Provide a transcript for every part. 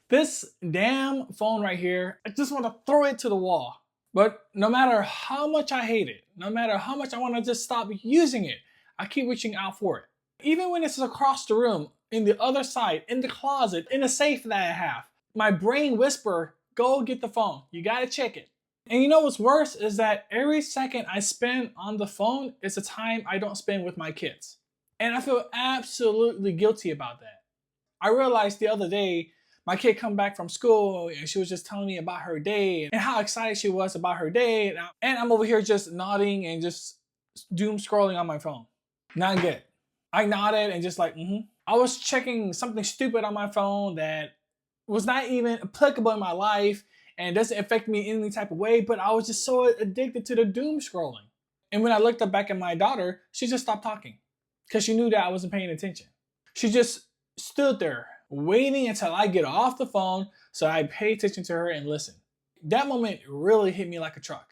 This damn phone right here, I just want to throw it to the wall. But no matter how much I hate it, no matter how much I want to just stop using it, I keep reaching out for it. Even when it's across the room, in the other side, in the closet, in the safe that I have, my brain whisper, go get the phone. You gotta check it. And you know what's worse is that every second I spend on the phone is a time I don't spend with my kids. And I feel absolutely guilty about that. I realized the other day, my kid come back from school and she was just telling me about her day and how excited she was about her day. And I'm over here just nodding and just doom scrolling on my phone. Not good. I nodded and just like, I was checking something stupid on my phone that was not even applicable in my life and doesn't affect me in any type of way, but I was just so addicted to the doom scrolling. And when I looked up back at my daughter, she just stopped talking because she knew that I wasn't paying attention. She just stood there waiting until I get off the phone so I pay attention to her and listen. That moment really hit me like a truck.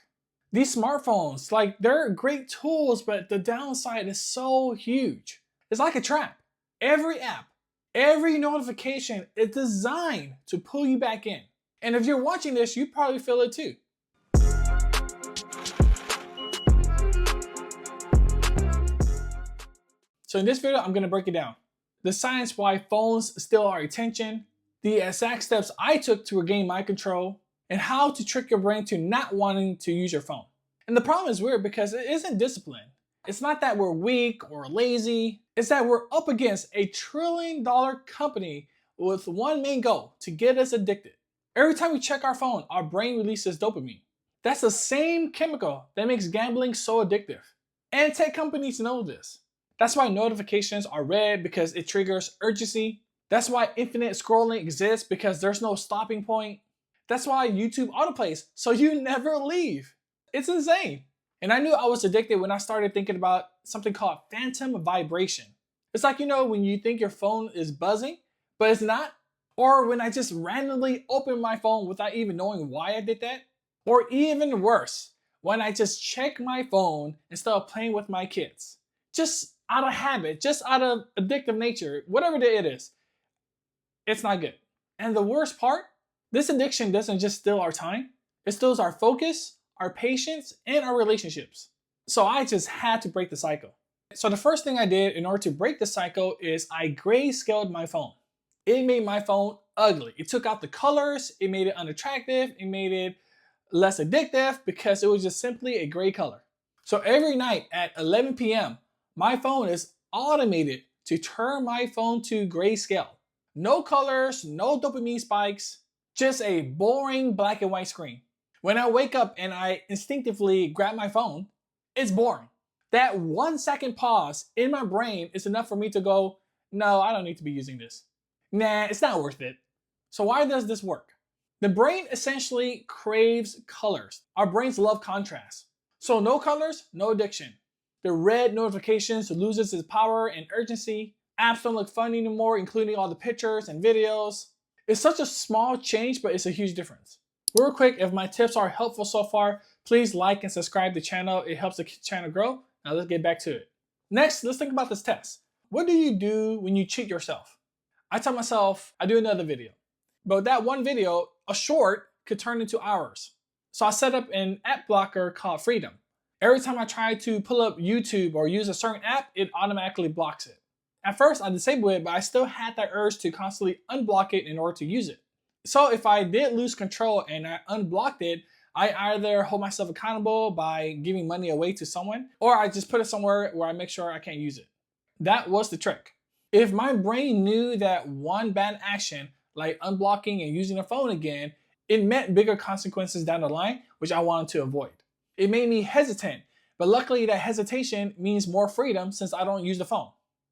These smartphones, like, they're great tools, but the downside is so huge. It's like a trap. Every app, every notification is designed to pull you back in. And if you're watching this, you probably feel it too. So in this video, I'm gonna break it down. The science why phones steal our attention, the exact steps I took to regain my control, and how to trick your brain to not wanting to use your phone. And the problem is weird because it isn't discipline. It's not that we're weak or lazy, it's that we're up against a $1 trillion company with one main goal: to get us addicted. Every time we check our phone, our brain releases dopamine. That's the same chemical that makes gambling so addictive. And tech companies know this. That's why notifications are red, because it triggers urgency. That's why infinite scrolling exists, because there's no stopping point. That's why YouTube autoplays, so you never leave. It's insane. And I knew I was addicted when I started thinking about something called phantom vibration. It's like, when you think your phone is buzzing, but it's not. Or when I just randomly open my phone without even knowing why I did that. Or even worse, when I just check my phone instead of playing with my kids. Just out of habit, just out of addictive nature, whatever it is. It's not good. And the worst part, this addiction doesn't just steal our time, it steals our focus, our patience, and our relationships. So I just had to break the cycle. So the first thing I did in order to break the cycle is I grayscaled my phone. It made my phone ugly. It took out the colors, it made it unattractive, it made it less addictive because it was just simply a gray color. So every night at 11 p.m., my phone is automated to turn my phone to grayscale. No colors, no dopamine spikes, just a boring black and white screen. When I wake up and I instinctively grab my phone, it's boring. That 1 second pause in my brain is enough for me to go, no, I don't need to be using this. Nah, it's not worth it. So why does this work? The brain essentially craves colors. Our brains love contrast. So no colors, no addiction. The red notifications loses its power and urgency. Apps don't look fun anymore, including all the pictures and videos. It's such a small change, but it's a huge difference. Real quick, if my tips are helpful so far, please like and subscribe to the channel. It helps the channel grow. Now let's get back to it. Next, let's think about this test. What do you do when you cheat yourself? I tell myself, I do another video. But that one video, a short, could turn into hours. So I set up an app blocker called Freedom. Every time I try to pull up YouTube or use a certain app, it automatically blocks it. At first, I disabled it, but I still had that urge to constantly unblock it in order to use it. So if I did lose control and I unblocked it, I either hold myself accountable by giving money away to someone, or I just put it somewhere where I make sure I can't use it. That was the trick. If my brain knew that one bad action, like unblocking and using the phone again, it meant bigger consequences down the line, which I wanted to avoid. It made me hesitant, but luckily that hesitation means more freedom since I don't use the phone.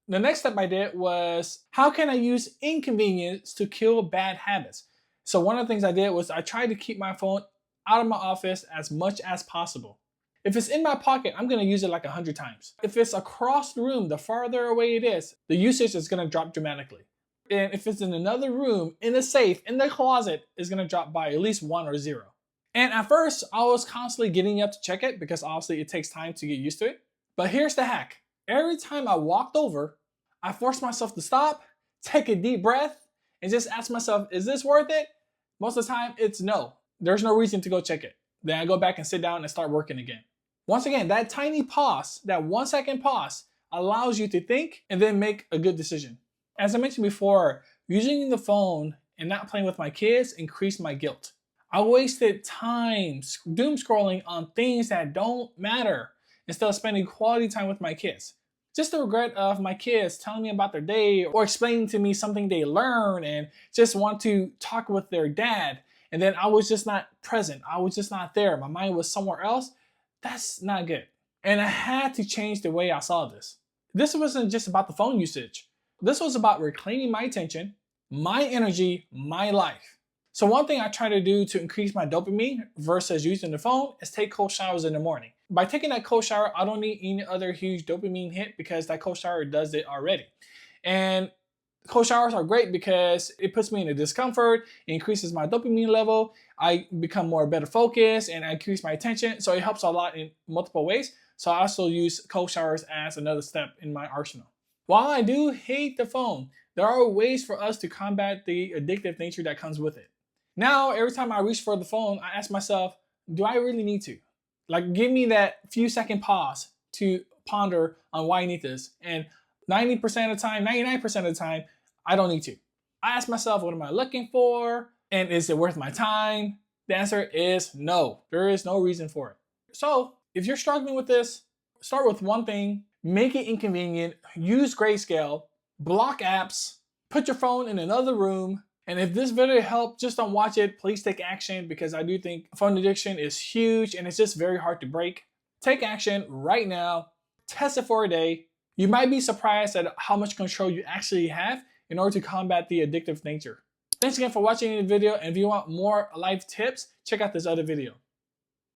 The next step I did was, how can I use inconvenience to kill bad habits? So one of the things I did was I tried to keep my phone out of my office as much as possible. If it's in my pocket, I'm gonna use it like 100 times. If it's across the room, the farther away it is, the usage is gonna drop dramatically. And if it's in another room, in the safe, in the closet, it's gonna drop by at least 1 or 0. And at first, I was constantly getting up to check it because obviously it takes time to get used to it. But here's the hack. Every time I walked over, I forced myself to stop, take a deep breath, and just ask myself, is this worth it? Most of the time, it's no. There's no reason to go check it. Then I go back and sit down and start working again. Once again, that tiny pause, that 1 second pause, allows you to think and then make a good decision. As I mentioned before, using the phone and not playing with my kids increased my guilt. I wasted time doom scrolling on things that don't matter instead of spending quality time with my kids. Just the regret of my kids telling me about their day or explaining to me something they learned and just want to talk with their dad. And then I was just not present. I was just not there. My mind was somewhere else. That's not good. And I had to change the way I saw this. This wasn't just about the phone usage. This was about reclaiming my attention, my energy, my life. So one thing I try to do to increase my dopamine versus using the phone is take cold showers in the morning. By taking that cold shower, I don't need any other huge dopamine hit because that cold shower does it already. And cold showers are great because it puts me in a discomfort, it increases my dopamine level, I become more better focused, and I increase my attention. So it helps a lot in multiple ways. So I also use cold showers as another step in my arsenal. While I do hate the phone, there are ways for us to combat the addictive nature that comes with it. Now, every time I reach for the phone, I ask myself, do I really need to? Like, give me that few second pause to ponder on why I need this. And 90% of the time, 99% of the time, I don't need to. I ask myself, what am I looking for? And is it worth my time? The answer is no. There is no reason for it. So if you're struggling with this, start with one thing, make it inconvenient, use grayscale, block apps, put your phone in another room. And if this video helped, just don't watch it. Please take action because I do think phone addiction is huge and it's just very hard to break. Take action right now. Test it for a day. You might be surprised at how much control you actually have in order to combat the addictive nature. Thanks again for watching the video, and if you want more life tips, check out this other video.